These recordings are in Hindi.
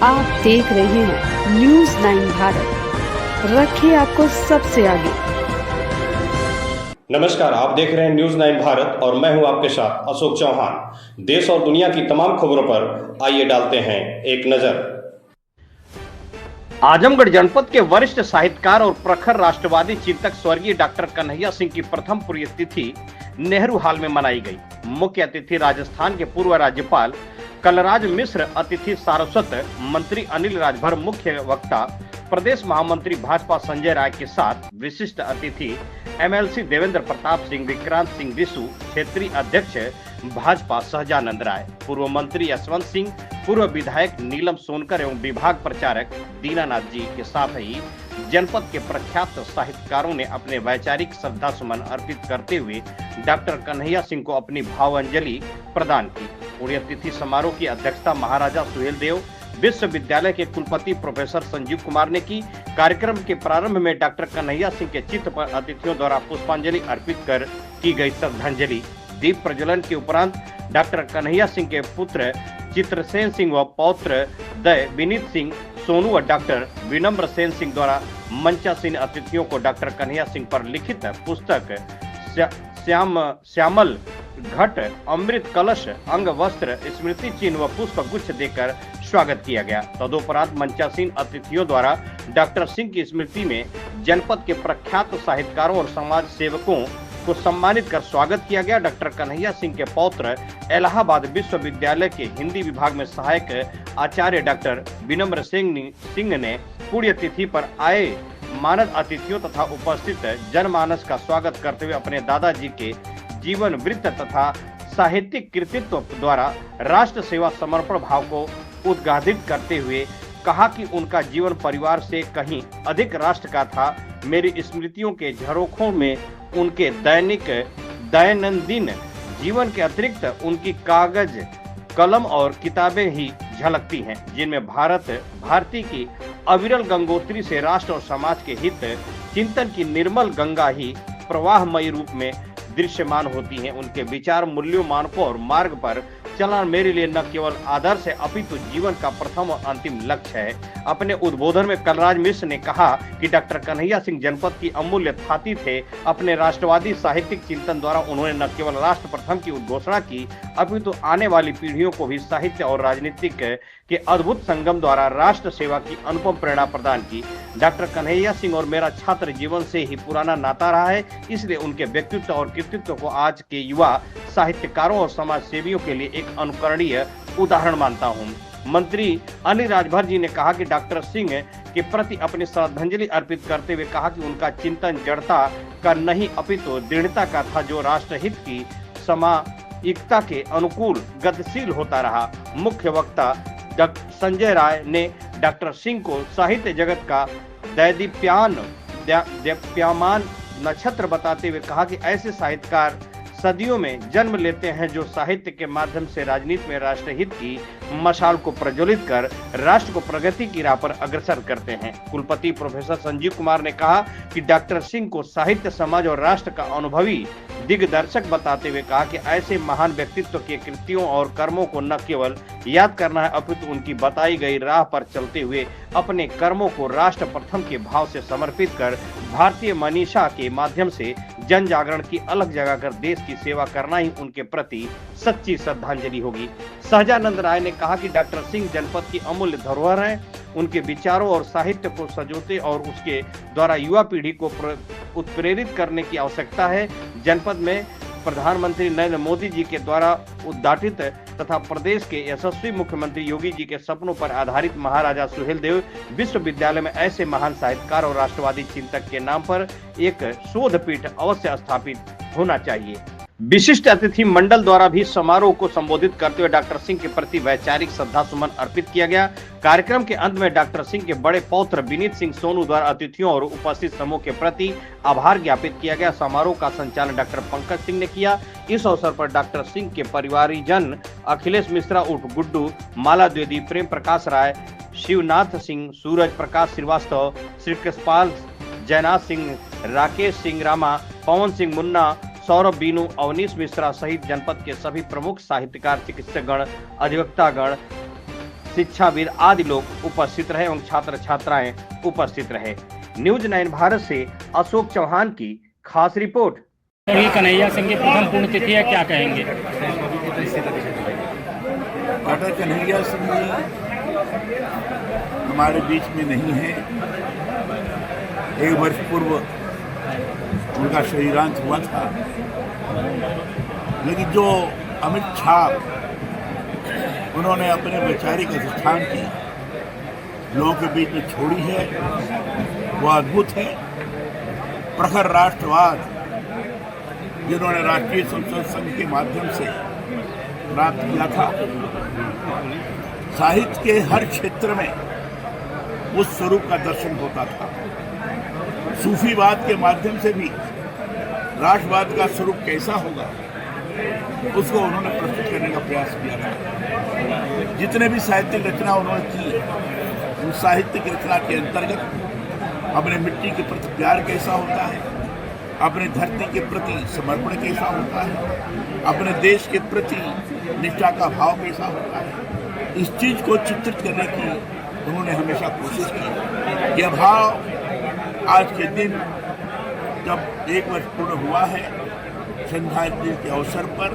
आप देख रहे हैं न्यूज़ 9 भारत। रखिए आपको सबसे आगे। नमस्कार, आप देख रहे हैं न्यूज़ 9 भारत और मैं हूं आपके साथ अशोक चौहान। देश और दुनिया की तमाम खबरों पर आइए डालते हैं एक नजर। आजमगढ़ जनपद के वरिष्ठ साहित्यकार और प्रखर राष्ट्रवादी चिंतक स्वर्गीय डॉक्टर कन्हैया सिंह की प्रथम पुण्यतिथि नेहरू हॉल में मनाई गई। मुख्य अतिथि राजस्थान के पूर्व राज्यपाल कलराज मिश्र, अतिथि सारस्वत, मंत्री अनिल राजभर, मुख्य वक्ता प्रदेश महामंत्री भाजपा संजय राय के साथ विशिष्ट अतिथि एमएलसी देवेंद्र प्रताप सिंह, विक्रांत सिंह विशु, क्षेत्रीय अध्यक्ष भाजपा सहजानंद राय, पूर्व मंत्री यशवंत सिंह, पूर्व विधायक नीलम सोनकर एवं विभाग प्रचारक दीनानाथ जी के साथ ही जनपद के प्रख्यात साहित्यकारों ने अपने वैचारिक श्रद्धा सुमन अर्पित करते हुए डॉक्टर कन्हैया सिंह को अपनी भावांजलि प्रदान की। पुण्यतिथि समारोह की अध्यक्षता महाराजा सुहेलदेव विश्वविद्यालय के कुलपति प्रोफेसर संजीव कुमार ने की। कार्यक्रम के प्रारंभ में डॉक्टर कन्हैया सिंह के चित्र पर अतिथियों द्वारा पुष्पांजलि अर्पित कर की गई श्रद्धांजलि। दीप प्रज्वलन के उपरांत डॉक्टर कन्हैया सिंह के पुत्र चित्रसेन सिंह व पौत्र दय विनीत सिंह सोनू व डॉक्टर विनम्र सेन सिंह द्वारा मंचासीन अतिथियों को डॉक्टर कन्हैया सिंह पर लिखित पुस्तक श्यामल घट, अमृत कलश, अंग वस्त्र, स्मृति चिन्ह व पुष्प गुच्छ देकर स्वागत किया गया। तदुपरांत मंचासीन अतिथियों द्वारा डॉक्टर सिंह की स्मृति में जनपद के प्रख्यात साहित्यकारों और समाज सेवकों को सम्मानित कर स्वागत किया गया। डॉक्टर कन्हैया सिंह के पौत्र इलाहाबाद विश्वविद्यालय के हिंदी विभाग में सहायक आचार्य डॉक्टर विनम्र सिंह ने पुण्यतिथि पर आए मानद अतिथियों तथा उपस्थित जनमानस का स्वागत करते हुए अपने दादाजी के जीवन वृत्त तथा साहित्यिक कृतित्व द्वारा राष्ट्र सेवा समर्पण भाव को उद्घाटित करते हुए कहा कि उनका जीवन परिवार से कहीं अधिक राष्ट्र का था। मेरी स्मृतियों के झरोखों में उनके दैनंदिन जीवन के अतिरिक्त उनकी कागज कलम और किताबें ही झलकती हैं, जिनमें भारती की अविरल गंगोत्री से राष्ट्र और समाज के हित चिंतन की निर्मल गंगा ही प्रवाहमयी रूप में दृश्यमान होती हैं। उनके विचार, मूल्यों, मानकों और मार्ग पर चलना मेरे लिए न केवल आदर्श है अपितु जीवन का प्रथम और अंतिम लक्ष्य है। अपने उद्बोधन में कलराज मिश्र ने कहा कि डॉक्टर कन्हैया सिंह जनपद की अमूल्य थाती थे। अपने राष्ट्रवादी साहित्यिक चिंतन द्वारा उन्होंने न केवल राष्ट्र प्रथम की उद्घोषणा की अपितु आने वाली पीढ़ियों को भी साहित्य और राजनीतिक के अद्भुत संगम द्वारा राष्ट्र सेवा की अनुपम प्रेरणा प्रदान की। डॉक्टर कन्हैया सिंह और मेरा छात्र जीवन से ही पुराना नाता रहा है, इसलिए उनके व्यक्तित्व और कृतित्व को आज के युवा साहित्यकारों और समाज सेवियों के लिए एक अनुकरणीय उदाहरण मानता हूँ। मंत्री अनिल राजभर जी ने कहा कि डॉक्टर सिंह के प्रति अपनी श्रद्धांजलि अर्पित करते हुए कहा कि उनका चिंतन जड़ता का नहीं अपितु दृढ़ता का था, जो राष्ट्रहित की सामायिकता के अनुकूल गतिशील होता रहा। मुख्य वक्ता संजय राय ने डॉक्टर सिंह को साहित्य जगत का दैदीप्यमान नक्षत्र बताते हुए कहा कि ऐसे साहित्यकार सदियों में जन्म लेते हैं जो साहित्य के माध्यम से राजनीति में राष्ट्रहित की मशाल को प्रज्वलित कर राष्ट्र को प्रगति की राह पर अग्रसर करते हैं। कुलपति प्रोफेसर संजीव कुमार ने कहा कि डॉक्टर सिंह को साहित्य, समाज और राष्ट्र का अनुभवी दिग्दर्शक बताते हुए कहा कि ऐसे महान व्यक्तित्व के कृतियों और कर्मों को न केवल याद करना है अपितु उनकी बताई गई राह पर चलते हुए अपने कर्मों को राष्ट्र प्रथम के भाव से समर्पित कर भारतीय मनीषा के माध्यम से जन जागरण की अलग जगह कर देश की सेवा करना ही उनके प्रति सच्ची श्रद्धांजलि होगी। सहजानंद राय ने कहा कि डॉक्टर सिंह जनपद की अमूल्य धरोहर है। उनके विचारों और साहित्य को सजोते और उसके द्वारा युवा पीढ़ी को उत्प्रेरित करने की आवश्यकता है। जनपद में प्रधानमंत्री नरेंद्र मोदी जी के द्वारा उद्घाटित तथा प्रदेश के यशस्वी मुख्यमंत्री योगी जी के सपनों पर आधारित महाराजा सुहेलदेव विश्वविद्यालय में ऐसे महान साहित्यकार और राष्ट्रवादी चिंतक के नाम पर एक शोध पीठ अवश्य स्थापित होना चाहिए। विशिष्ट अतिथि मंडल द्वारा भी समारोह को संबोधित करते हुए डॉक्टर सिंह के प्रति वैचारिक श्रद्धा सुमन अर्पित किया गया। कार्यक्रम के अंत में डॉक्टर सिंह के बड़े पौत्र विनीत सिंह सोनू द्वारा अतिथियों और उपस्थित समूह के प्रति आभार ज्ञापित किया गया। समारोह का संचालन डॉक्टर पंकज सिंह ने किया। इस अवसर पर डॉक्टर सिंह के परिवारीजन अखिलेश मिश्रा उर्फ गुड्डू, माला द्विवेदी, प्रेम प्रकाश राय, शिवनाथ सिंह, सूरज प्रकाश श्रीवास्तव, श्री कृष्णपाल, जयनाथ सिंह, राकेश सिंह रामा, पवन सिंह मुन्ना, सौरभ बीनू, अवनीश मिश्रा सहित जनपद के सभी प्रमुख साहित्यकार, चिकित्सकगण, अधिवक्तागण, शिक्षाविद आदि लोग उपस्थित रहे एवं छात्र छात्राएं उपस्थित रहे। न्यूज 9 भारत से अशोक चौहान की खास रिपोर्ट। कन्हैया सिंह की प्रथम पुण्यतिथि है, क्या कहेंगे? डॉक्टर कन्हैया सिंह जी हमारे बीच में नहीं है। 1 वर्ष पूर्व उनका शरीरांत हुआ था, लेकिन जो अमिट छाप उन्होंने अपने वैचारिक अधिष्ठान की लोगों के बीच में छोड़ी है वो अद्भुत है। प्रखर राष्ट्रवाद जिन्होंने राष्ट्रीय संसद संघ के माध्यम से प्राप्त किया था, साहित्य के हर क्षेत्र में उस स्वरूप का दर्शन होता था। सूफीवाद के माध्यम से भी राष्ट्रवाद का स्वरूप कैसा होगा उसको उन्होंने प्रस्तुत करने का प्रयास किया था। जितने भी साहित्यिक रचना उन्होंने की, उन साहित्यिक रचना के अंतर्गत अपने मिट्टी के प्रति प्यार कैसा होता है, अपने धरती के प्रति समर्पण कैसा होता है, अपने देश के प्रति निष्ठा का भाव कैसा होता है, इस चीज को चित्रित करने की उन्होंने हमेशा कोशिश की। यह भाव आज के दिन जब 1 वर्ष पूर्ण हुआ है, श्रद्धांजलि के अवसर पर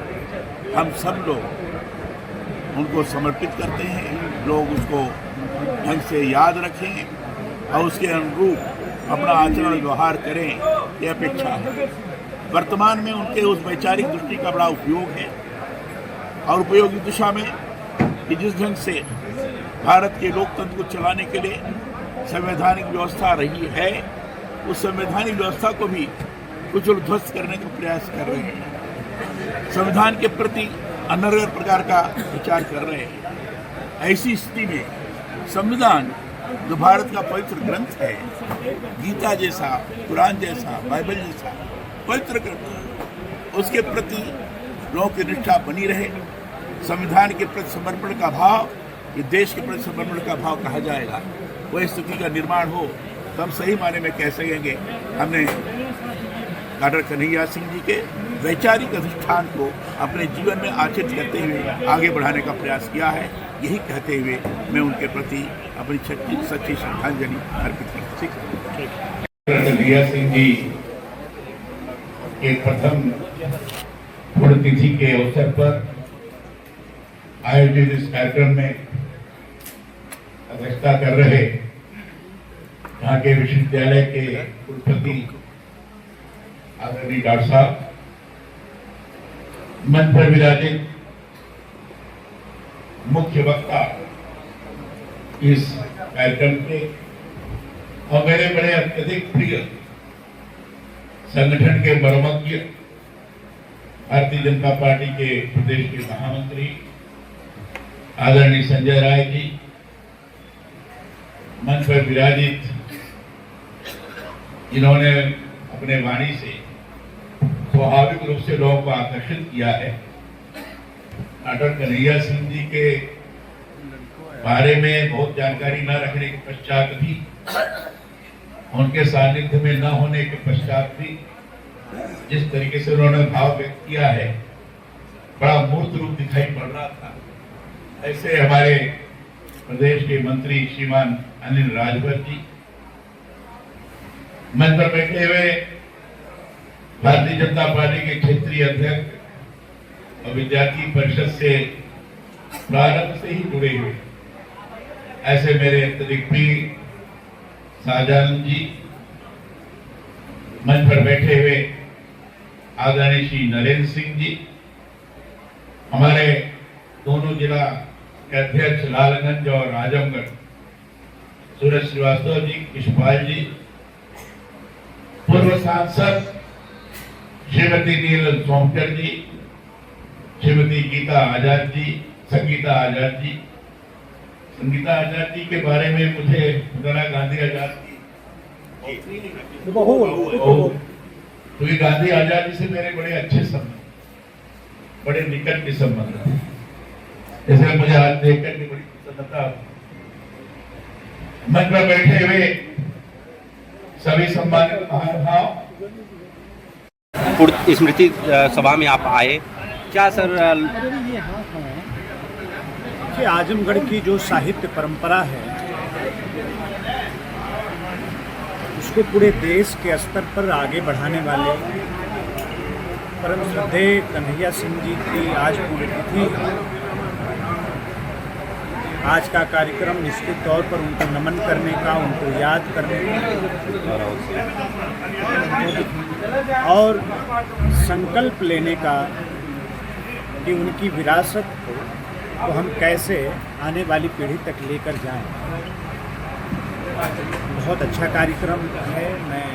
हम सब लोग उनको समर्पित करते हैं। लोग उसको ढंग से याद रखें और उसके अनुरूप अपना आचरण व्यवहार करें, ये अपेक्षा है। वर्तमान में उनके उस वैचारिक दृष्टि का बड़ा उपयोग है और उपयोग इस दिशा में कि जिस ढंग से भारत के लोकतंत्र को चलाने के लिए संवैधानिक व्यवस्था रही है, उस संवैधानिक व्यवस्था को भी कुछ लोग ध्वस्त करने का प्रयास कर रहे हैं, संविधान के प्रति अनर्गल प्रकार का विचार कर रहे हैं। ऐसी स्थिति में संविधान जो भारत का पवित्र ग्रंथ है, गीता जैसा, कुरान जैसा, बाइबल जैसा पवित्र ग्रंथ, उसके प्रति लोगों की निष्ठा बनी रहे। संविधान के प्रति समर्पण का भाव, ये देश के प्रति समर्पण का भाव कहा जाएगा, वह स्थिति का निर्माण हो तो हम सही माने में कह सकेंगे हमने डॉक्टर कन्हैया सिंह जी के वैचारिक अधिष्ठान को अपने जीवन में आचरित करते हुए आगे बढ़ाने का प्रयास किया है। यही कहते हुए मैं उनके प्रति अपनी सच्ची श्रद्धांजलि अर्पित करता हूँ। डॉक्टर कन्हैया सिंह जी के प्रथम पुण्यतिथि के अवसर पर आयोजित इस कार्यक्रम में अध्यक्षता कर रहे यहाँ के विश्वविद्यालय के कुलपति आदरणीय डॉक्टर साहब, मंच पर विराजित मुख्य वक्ता इस कार्यक्रम के और मेरे बड़े अत्यधिक प्रिय संगठन के मर्मज्ञ भारतीय जनता पार्टी के प्रदेश के महामंत्री आदरणीय संजय राय जी, मंच पर विराजित जिन्होंने अपने वाणी से स्वाभाविक रूप से लोगों को आकर्षित किया है। डॉक्टर कन्हैया सिंह जी के बारे में बहुत जानकारी न रखने के पश्चात भी, उनके सानिध्य में न होने के पश्चात भी जिस तरीके से उन्होंने भाव व्यक्त किया है, बड़ा मूर्त रूप दिखाई पड़ रहा था। ऐसे हमारे प्रदेश के मंत्री श्रीमान अनिल राजभर जी, मंच पर बैठे हुए भारतीय जनता पार्टी के क्षेत्रीय अध्यक्ष और विद्यार्थी परिषद से प्रारंभ से ही जुड़े हुए ऐसे मेरे अत्यधिक प्रिय शाहजान जी, मंच पर बैठे हुए आदरणीय श्री नरेंद्र सिंह जी, हमारे दोनों जिला के अध्यक्ष लालगंज और आजमगढ़ सूरज श्रीवास्तव जी, कृष्णपाल जी, पूर्व सांसद श्रीमती नील सोमकर जी, श्रीमती गीता आजाद जी, संगीता आजाद जी। संगीता आजाद जी के बारे में मुझे इंदिरा गांधी आजाद की क्योंकि गांधी आजाद जी से मेरे बड़े अच्छे संबंध, बड़े निकट के संबंध है, इसलिए मुझे आज देख करके बड़ी प्रसन्नता। मंच पर बैठे हुए सभी सम्मानित महानुभाव, स्मृति सभा में आप आए, क्या सर देखिए, आजमगढ़ की जो साहित्य परंपरा है उसको पूरे देश के स्तर पर आगे बढ़ाने वाले परम श्रद्धेय कन्हैया सिंह जी की आज पुण्यतिथि है। आज का कार्यक्रम निश्चित तौर पर उनको नमन करने का, उनको याद करने का और संकल्प लेने का कि उनकी विरासत को हम कैसे आने वाली पीढ़ी तक लेकर जाएं। बहुत अच्छा कार्यक्रम है। मैं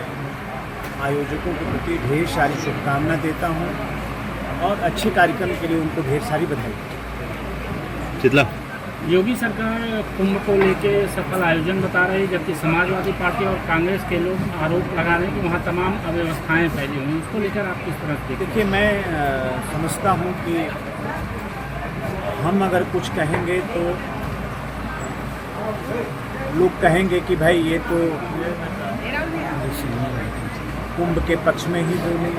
आयोजकों के प्रति ढेर सारी शुभकामना देता हूं और अच्छे कार्यक्रम के लिए उनको ढेर सारी बधाई। योगी सरकार कुंभ को लेके सफल आयोजन बता रही है, जबकि समाजवादी पार्टी और कांग्रेस के लोग आरोप लगा रहे हैं कि वहाँ तमाम अव्यवस्थाएं फैली हुई हैं। उसको लेकर आप किस तरह देखते हैं? देखिए, मैं समझता हूँ कि हम अगर कुछ कहेंगे तो लोग कहेंगे कि भाई ये तो कुंभ के पक्ष में ही बोले।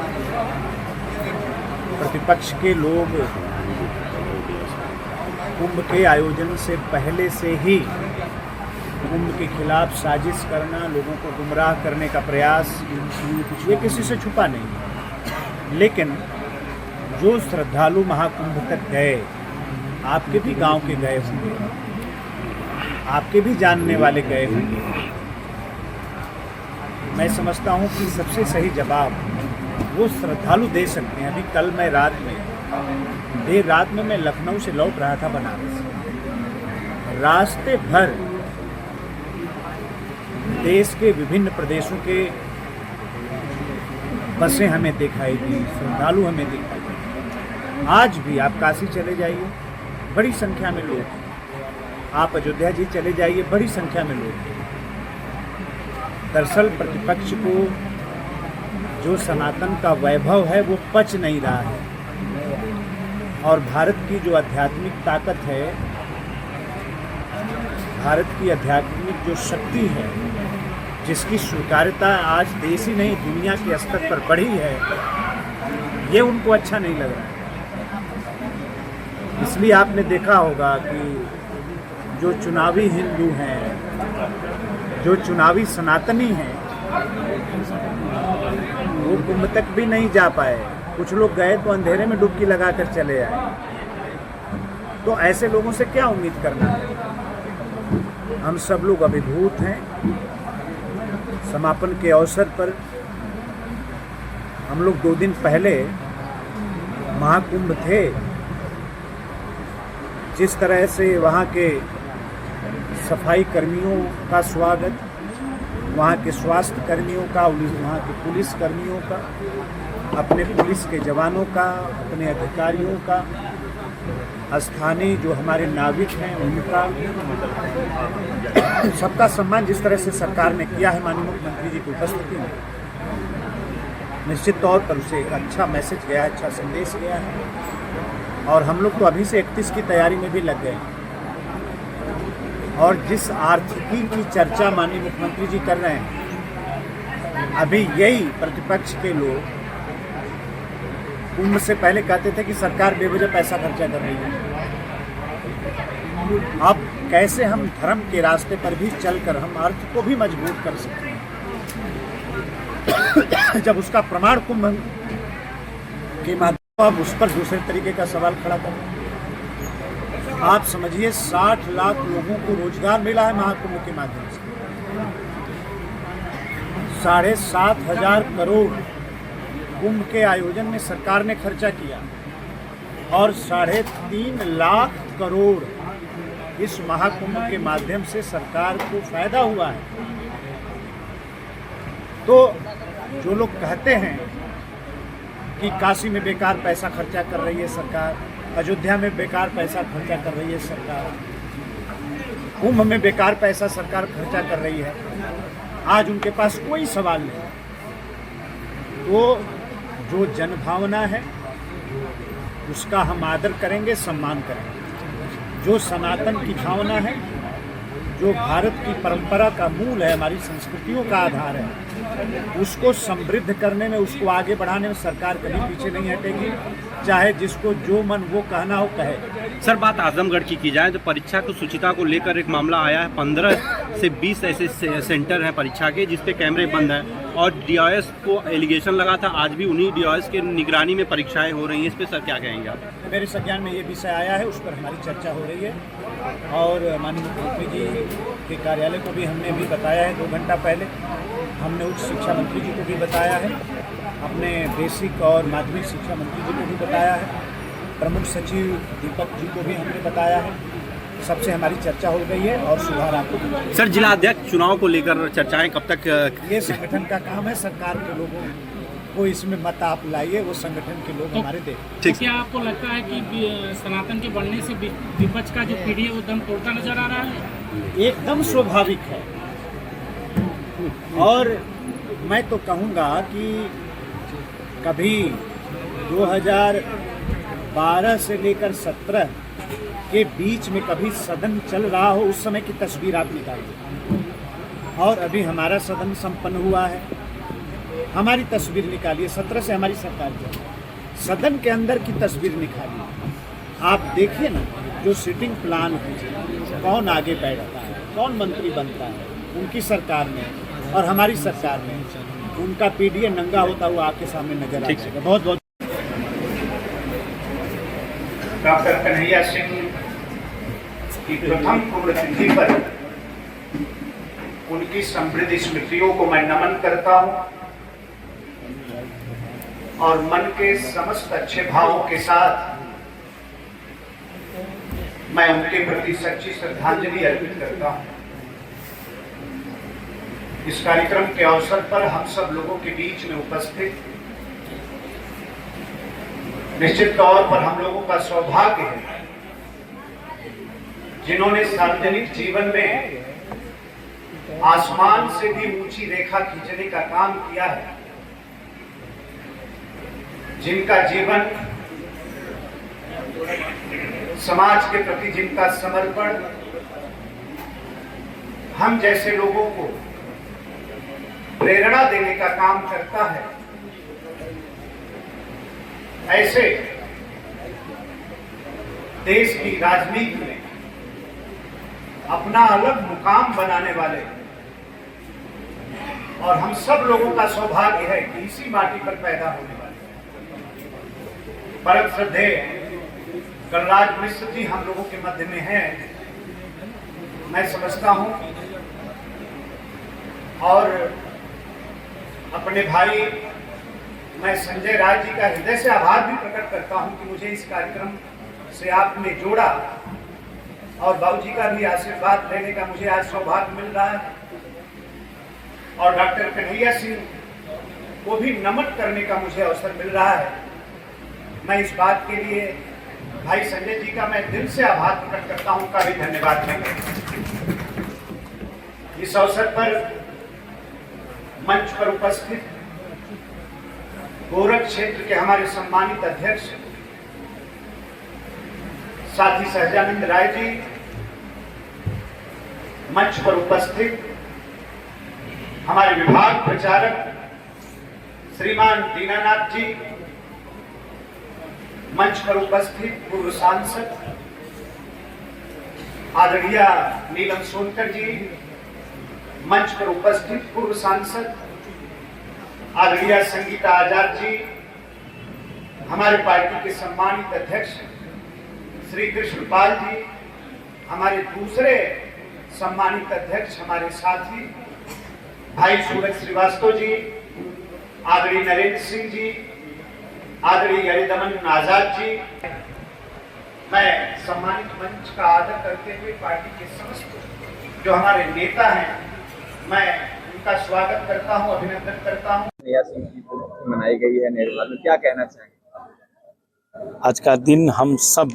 प्रतिपक्ष के लोग कुंभ के आयोजन से पहले से ही कुंभ के खिलाफ साजिश करना, लोगों को गुमराह करने का प्रयास, ये किसी से छुपा नहीं है। लेकिन जो श्रद्धालु महाकुंभ तक गए, आपके भी गांव के गए होंगे, आपके भी जानने वाले गए होंगे। मैं समझता हूं कि सबसे सही जवाब वो श्रद्धालु दे सकते हैं। अभी कल मैं देर रात में मैं लखनऊ से लौट रहा था बनारस। रास्ते भर देश के विभिन्न प्रदेशों के बसें हमें दिखाई दी, श्रद्धालु हमें दिखाई दी। आज भी आप काशी चले जाइए, बड़ी संख्या में लोग हैं। आप अयोध्या जी चले जाइए, बड़ी संख्या में लोग हैं। दरअसल प्रतिपक्ष को जो सनातन का वैभव है वो पच नहीं रहा है और भारत की जो आध्यात्मिक ताकत है, भारत की आध्यात्मिक जो शक्ति है, जिसकी स्वीकार्यता आज देश ही नहीं दुनिया के स्तर पर बढ़ी है, ये उनको अच्छा नहीं लग रहा है। इसलिए आपने देखा होगा कि जो चुनावी हिंदू हैं, जो चुनावी सनातनी हैं, वो कुंभ तक भी नहीं जा पाए। कुछ लोग गए तो अंधेरे में डुबकी लगाकर चले आए। तो ऐसे लोगों से क्या उम्मीद करना है? हम सब लोग अभिभूत हैं। समापन के अवसर पर हम लोग 2 दिन पहले महाकुंभ थे, जिस तरह से वहाँ के सफाई कर्मियों का स्वागत, वहाँ के स्वास्थ्य कर्मियों का, वहाँ के पुलिस कर्मियों का, अपने पुलिस के जवानों का, अपने अधिकारियों का, स्थानीय जो हमारे नाविक हैं उनका, सबका सम्मान जिस तरह से सरकार ने किया है माननीय मुख्यमंत्री जी की उपस्थिति में, निश्चित तौर पर उसे एक अच्छा मैसेज गया है, अच्छा संदेश गया है। और हम लोग तो अभी से 31 की तैयारी में भी लग गए हैं। और जिस आर्थिकी की चर्चा माननीय मुख्यमंत्री जी कर रहे हैं, अभी यही प्रतिपक्ष के लोग कुंभ से पहले कहते थे कि सरकार बेवजह पैसा खर्चा कर रही है। अब कैसे हम धर्म के रास्ते पर भी चलकर हम अर्थ को भी मजबूत कर सकते हैं, जब उसका प्रमाण कुंभ के माध्यम आप उस पर दूसरे तरीके का सवाल खड़ा करें। आप समझिए 60 लाख लोगों को रोजगार मिला है महाकुंभ के माध्यम से। 7,500 करोड़ कुंभ के आयोजन में सरकार ने खर्चा किया और 3.5 लाख करोड़ इस महाकुंभ के माध्यम से सरकार को फायदा हुआ है। तो जो लोग कहते हैं कि काशी में बेकार पैसा खर्चा कर रही है सरकार, अयोध्या में बेकार पैसा खर्चा कर रही है सरकार, कुंभ में बेकार पैसा सरकार खर्चा कर रही है, आज उनके पास कोई सवाल नहीं। तो जो जनभावना है उसका हम आदर करेंगे, सम्मान करेंगे। जो सनातन की भावना है जो भारत की परंपरा का मूल है, हमारी संस्कृतियों का आधार है, उसको समृद्ध करने में, उसको आगे बढ़ाने में सरकार कभी पीछे नहीं हटेगी। चाहे जिसको जो मन वो कहना हो कहे। सर, बात आजमगढ़ की जाए तो परीक्षा की शुचिता को लेकर एक मामला आया है। 15 से 20 ऐसे सेंटर हैं परीक्षा के जिस पे कैमरे बंद हैं और डीओएस को एलिगेशन लगा था। आज भी उन्हीं डीओएस के निगरानी में परीक्षाएं हो रही हैं। इस पे सर क्या कहेंगे आप? मेरे संज्ञान में ये विषय आया है, उस पर हमारी चर्चा हो रही है और माननीय मुख्यमंत्री जी के कार्यालय को भी हमने भी बताया है 2 घंटा पहले। हमने उच्च शिक्षा मंत्री जी को भी बताया है, अपने बेसिक और माध्यमिक शिक्षा मंत्री जी को भी बताया है, प्रमुख सचिव दीपक जी को भी हमने बताया है। सबसे हमारी चर्चा हो गई है और सुधार आपको। सर, जिला अध्यक्ष चुनाव को लेकर चर्चाएं कब तक? ये संगठन का काम है, सरकार के लोगों को इसमें मत आप लाइए, वो संगठन के लोग हमारे दे। तो क्या आपको लगता है कि सनातन के बढ़ने से विपक्ष का जो पीढ़ी है वो दम तोड़ता नजर आ रहा है? एकदम स्वाभाविक है। और मैं तो कहूँगा कि कभी 2012 से लेकर 17 के बीच में कभी सदन चल रहा हो, उस समय की तस्वीर आप निकालिए, और अभी हमारा सदन संपन्न हुआ है, हमारी तस्वीर निकालिए। 17 से हमारी सरकार चली, सदन के अंदर की तस्वीर निकालिए। आप देखिए ना, जो सिटिंग प्लान कीजिए, कौन आगे बैठता है, कौन मंत्री बनता है उनकी सरकार में और हमारी सरकार में, उनका पीडीए नंगा होता हुआ आपके सामने नजर आ जाएगा। बहुत बहुत डॉक्टर कन्हैया सिंह की प्रथम पुण्यतिथि पर उनकी समृद्ध स्मृतियों को मैं नमन करता हूं और मन के समस्त अच्छे भावों के साथ मैं उनके प्रति सच्ची श्रद्धांजलि अर्पित करता हूं। इस कार्यक्रम के अवसर पर हम सब लोगों के बीच में उपस्थित निश्चित तौर पर हम लोगों का सौभाग्य है जिन्होंने सार्वजनिक जीवन में आसमान से भी ऊंची रेखा खींचने का काम किया है, जिनका जीवन समाज के प्रति जिनका समर्पण हम जैसे लोगों को प्रेरणा देने का काम करता है, ऐसे देश की राजनीति में अपना अलग मुकाम बनाने वाले और हम सब लोगों का सौभाग्य है कि इसी माटी पर पैदा होने वाले परम श्रद्धेय कलराज मिश्र जी हम लोगों के मध्य में हैं। मैं समझता हूं और अपने भाई मैं संजय राय जी का हृदय से आभार भी प्रकट करता हूं कि मुझे इस कार्यक्रम से आपने जोड़ा और बाबू जी का भी आशीर्वाद लेने का मुझे आज सौभाग्य मिल रहा है और डॉक्टर कन्हैया सिंह को भी नमन करने का मुझे अवसर मिल रहा है। मैं इस बात के लिए भाई संजय जी का मैं दिल से आभार प्रकट करता हूं, उनका भी धन्यवाद करता। इस अवसर पर मंच पर उपस्थित गोरख क्षेत्र के हमारे सम्मानित अध्यक्ष साथी सहजानंद राय जी, मंच पर उपस्थित हमारे विभाग प्रचारक श्रीमान दीनानाथ जी, मंच पर उपस्थित पूर्व सांसद आदरणीय नीलम सोनकर जी, मंच पर उपस्थित पूर्व सांसद आदरणीय संगीता आजाद जी, हमारे पार्टी के सम्मानित अध्यक्ष श्री कृष्णपाल जी, हमारे दूसरे सम्मानित अध्यक्ष हमारे साथी भाई सूरज श्रीवास्तव जी, आदरणीय नरेंद्र सिंह जी, आदरणीय हरिदमन आजाद जी, मैं सम्मानित मंच का आदर करते हुए पार्टी के समस्त जो हमारे नेता हैं मैं उनका स्वागत करता हूं, अभिनंदन करता हूं। कन्हैया सिंह की पुण्यतिथि मनाई गई है निर्वाल में, क्या कहना चाहेंगे? आज का दिन हम सब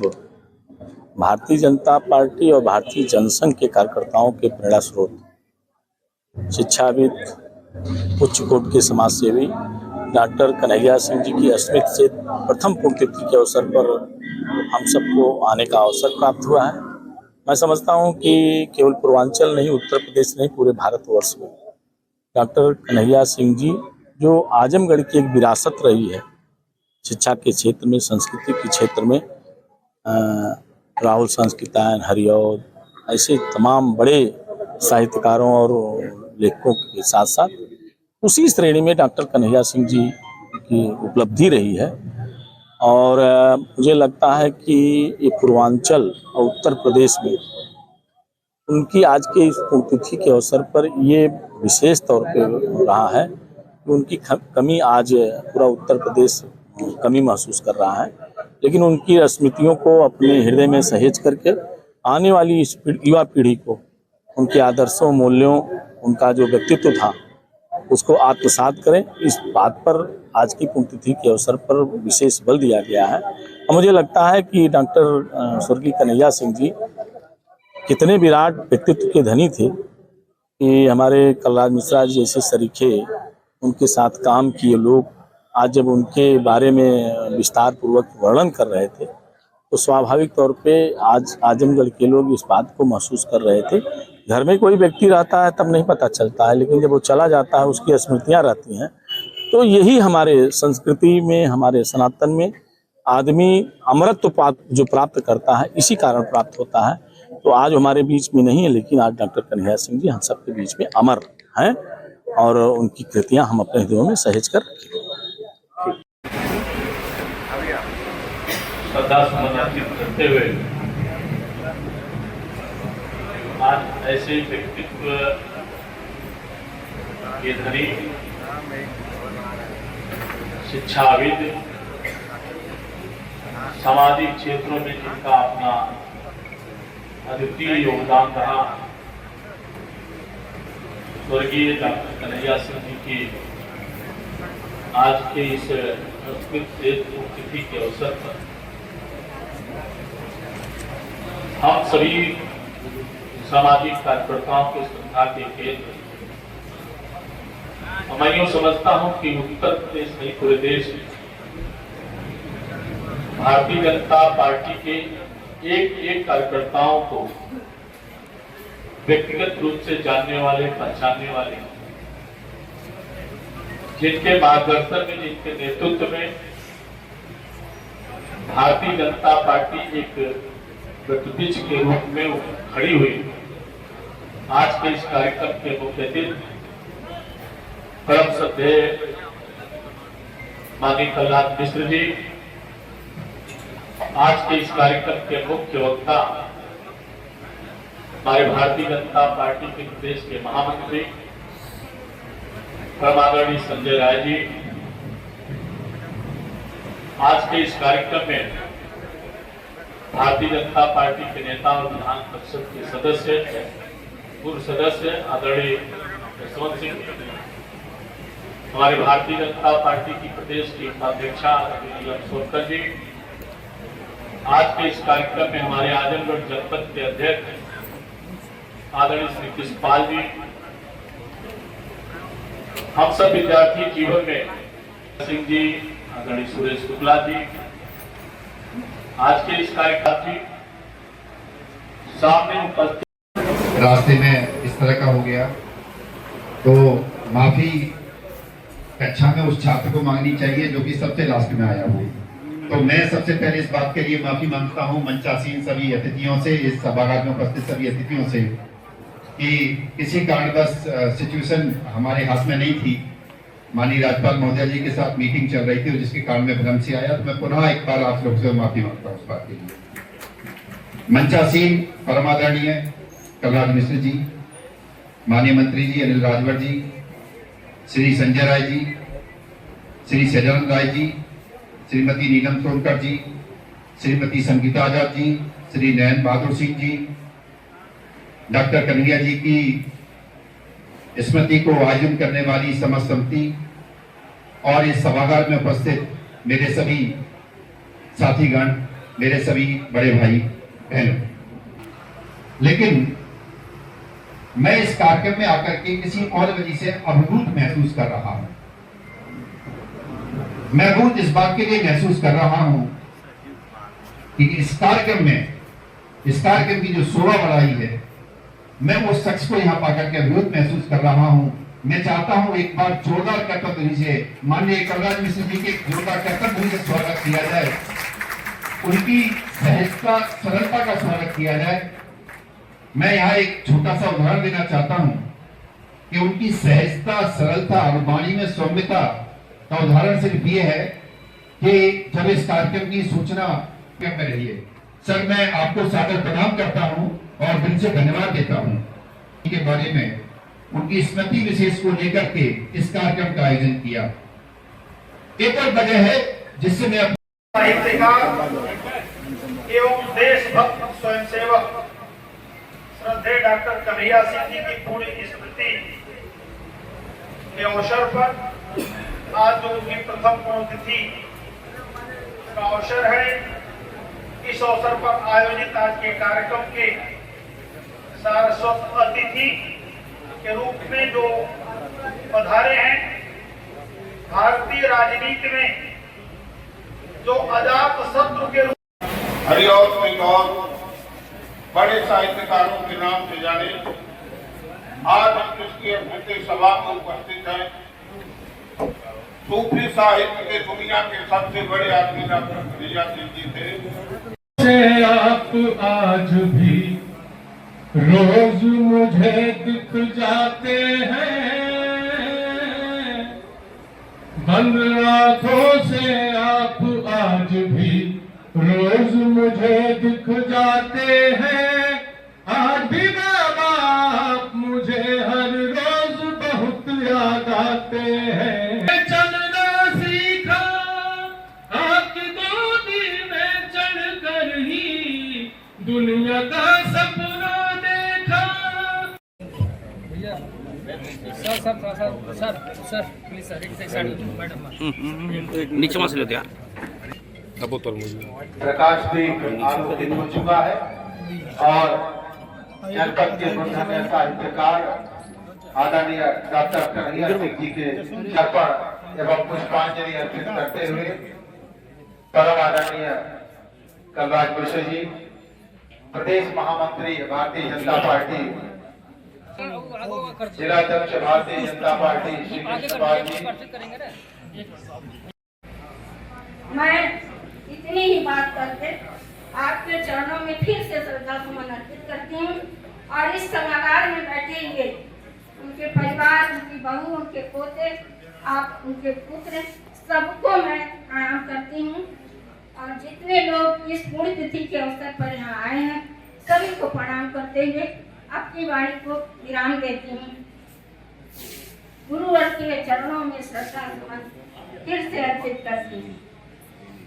भारतीय जनता पार्टी और भारतीय जनसंघ के कार्यकर्ताओं के प्रेरणा स्रोत, शिक्षाविद, उच्च कोटि के समाजसेवी डॉक्टर कन्हैया सिंह जी की स्मृति से प्रथम पुण्यतिथि के अवसर पर हम सबको आने का अवसर प्राप्त हुआ है मैं समझता हूं कि केवल पूर्वांचल नहीं, उत्तर प्रदेश नहीं, पूरे भारतवर्ष में डॉक्टर कन्हैया सिंह जी जो आजमगढ़ की एक विरासत रही है शिक्षा के क्षेत्र में, संस्कृति के क्षेत्र में, राहुल संस्कृतायन, हरिऔध, ऐसे तमाम बड़े साहित्यकारों और लेखकों के साथ साथ उसी श्रेणी में डॉक्टर कन्हैया सिंह जी की उपलब्धि रही है। और मुझे लगता है कि ये पूर्वांचल और उत्तर प्रदेश में उनकी आज के इस पुण्यतिथि के अवसर पर ये विशेष तौर पे रहा है कि उनकी कमी आज पूरा उत्तर प्रदेश कमी महसूस कर रहा है, लेकिन उनकी स्मृतियों को अपने हृदय में सहेज करके आने वाली इस युवा पीढ़ी को उनके आदर्शों, मूल्यों, उनका जो व्यक्तित्व था उसको आत्मसात करें। इस बात पर आज की पुण्यतिथि के अवसर पर विशेष बल दिया गया है। और मुझे लगता है कि डॉक्टर स्वर्गीय कन्हैया सिंह जी कितने विराट व्यक्तित्व के धनी थे कि हमारे कलराज मिश्रा जी जैसे सरीखे उनके साथ काम किए लोग आज जब उनके बारे में विस्तार पूर्वक वर्णन कर रहे थे तो स्वाभाविक तौर पे आज आजमगढ़ के लोग इस बात को महसूस कर रहे थे। घर में कोई व्यक्ति रहता है तब नहीं पता चलता है, लेकिन जब वो चला जाता है उसकी स्मृतियाँ रहती हैं। तो यही हमारे संस्कृति में, हमारे सनातन में आदमी अमरत्व जो प्राप्त करता है इसी कारण प्राप्त होता है। तो आज हमारे बीच में नहीं है, लेकिन आज डॉक्टर कन्हैया सिंह जी हम सबके बीच में अमर हैं और उनकी कृतियाँ हम अपने हृदयों में सहेज कर श्रद्धा सुमन अर्पित करते हुए आज ऐसे व्यक्तित्व के धनी, शिक्षाविद, सामाजिक क्षेत्रों में जिनका अपना अद्वितीय योगदान रहा, स्वर्गीय डॉक्टर कन्हैया सिंह जी की आज के इस पुण्यतिथि के अवसर पर हम सभी सामाजिक कार्यकर्ताओं के श्रद्धा के केंद्र, मैं यूँ समझता हूँ कि उत्तर प्रदेश नहीं पूरे देश में भारतीय जनता पार्टी के एक एक कार्यकर्ताओं को व्यक्तिगत रूप से जानने वाले, पहचानने वाले, जिनके मार्गदर्शन में, जिनके नेतृत्व में भारतीय जनता पार्टी एक प्रतिबिंब के रूप में खड़ी हुई। आज के इस कार्यक्रम के मुख्य अतिथि परम श्रद्धेय माननीय कलराज मिश्र जी, आज के इस कार्यक्रम के मुख्य वक्ता हमारे भारतीय जनता पार्टी के प्रदेश के महामंत्री परम आदरणीय संजय राय जी, आज के इस कार्यक्रम में भारतीय जनता पार्टी के नेता और विधान परिषद के सदस्य, पूर्व सदस्य आदरणीय यशवंत सिंह, हमारे भारतीय जनता पार्टी की प्रदेश की उपाध्यक्षा नीलम सोनकर जी, आज के इस कार्यक्रम में हमारे आजमगढ़ जनपद के अध्यक्ष आदरणीय श्री कृष्णपाल जी, हम सब विद्यार्थी जीवन में सिंह जी, आदरणीय सुरेश शुक्ला जी, आज के इस कार्यक्रम सामने उपस्थित। रास्ते में इस तरह का हो गया तो माफी कक्षा में उस छात्र को मांगनी चाहिए जो कि सबसे लास्ट में आया हो। तो मैं सबसे पहले इस बात के लिए माफी मांगता हूं मंचासीन सभी अतिथियों से, इस सभागार में उपस्थित सभी अतिथियों से कि किसी कारणवश सिचुएशन हमारे हाथ में नहीं थी। माननीय राज्यपाल महोदय जी के साथ मीटिंग चल रही थी और जिसके कारण मैं भ्रम से आया, तो मैं पुनः एक बार आप लोग से माफी मांगता हूँ उस बात के लिए। मंचासीन परमादरणीय कलराज मिश्र जी, माननीय मंत्री जी अनिल राजभर जी, श्री संजय राय जी, श्री सजानंद राय जी, श्रीमती नीलम सोनकर जी, श्रीमती संगीता आजाद जी, श्री नयन बहादुर सिंह जी, डॉक्टर कन्हैया जी की स्मृति को आयोजन करने वाली समस्त समिति और इस सभागार में उपस्थित मेरे सभी साथीगण, मेरे सभी बड़े भाई बहनों, लेकिन मैं इस कार्यक्रम में आकर के किसी और वजह से अभिभूत महसूस कर रहा हूं। मैं अभिभूत इस बात के लिए महसूस कर रहा हूं कि इस कार्यक्रम में इस कार्यक्रम की जो शोभा बढ़ाई है, मैं उस शख्स को यहाँ पाकर के अभिभूत महसूस कर रहा हूँ। मैं चाहता हूँ एक बार जोरदार कर्तव्य ध्वनि से माननीय कलराज मिश्र जी के जोरदार कर्तव्य ध्वनि से स्वागत किया जाए, उनकी सहजता सरलता का स्वागत किया जाए। मैं यहाँ एक छोटा सा उदाहरण देना चाहता हूँ कि उनकी सहजता सरलता और वाणी में सौम्यता का उदाहरण सिर्फ ये है कि जब इस कार्यक्रम की सूचना में रही है, सर मैं आपको सादर प्रणाम करता हूँ और दिल से धन्यवाद देता हूँ के बारे में उनकी स्मृति विशेष को लेकर के इस कार्यक्रम का आयोजन किया। एक और वजह है जिससे मैं साहित्यकार एवं देशभक्त स्वयंसेवक श्रद्धेय डॉक्टर कन्हैया सिंह जी की पूरी स्मृति के अवसर पर आज जो उनकी प्रथम पुण्यतिथि का अवसर है, इस अवसर पर आयोजित आज के कार्यक्रम के सारस्वत अतिथि के रूप में जो पधारे हैं, भारतीय राजनीति में जो अजात शत्रु के रूप हरिऔर सिंह और बड़े साहित्यकारों के नाम से जाने आज हम इसकी अभ्युदय सभा में उपस्थित हैं। सूफी साहित्य के दुनिया के सबसे बड़े आदमी डॉक्टर कन्हैया सिंह जी थे। आप आज भी रोज मुझे दिख जाते हैं, बंद आंखों से आप आज भी रोज मुझे दिख जाते हैं। आज भी बाबा आप मुझे हर रोज बहुत याद आते हैं। चलना सीखा आपकी गोदी में चढ़कर ही, दुनिया का सपना देखा। सर प्लीज सर एक सेकंड मैडम नीचे मत लो यार। प्रकाश भी आलोकित हो चुका है और जनपद के प्रधान साहित्यकार आदरणीय डॉक्टर कन्हैया सिंह जी के दर्पण एवं पुष्पांजलि अर्पित करते हुए परम आदरणीय कलराज मिश्र जी, प्रदेश महामंत्री भारतीय जनता पार्टी, जिला अध्यक्ष भारतीय जनता पार्टी श्री कृष्णपाल जी। मैं इतनी ही बात करके आपके चरणों में फिर से श्रद्धा सुमन अर्पित करती हूँ और इस सभागार में बैठे हुए उनके परिवार, उनकी बहू, उनके पोते, आप उनके पुत्र, सबको मैं प्रणाम करती हूँ और जितने लोग इस पुण्यतिथि के अवसर पर यहाँ आए हैं सभी को प्रणाम करते हुए अपनी वाणी को विराम देती हूँ। गुरुवर के चरणों में श्रद्धा सुमन फिर से अर्पित करती हूँ।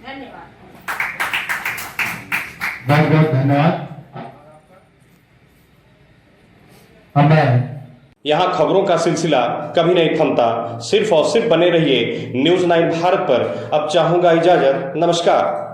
धन्यवाद। बहुत बहुत धन्यवाद। हमें यहाँ खबरों का सिलसिला कभी नहीं थमता। सिर्फ और सिर्फ बने रहिए न्यूज़ 9 भारत पर। अब चाहूंगा इजाजत। नमस्कार।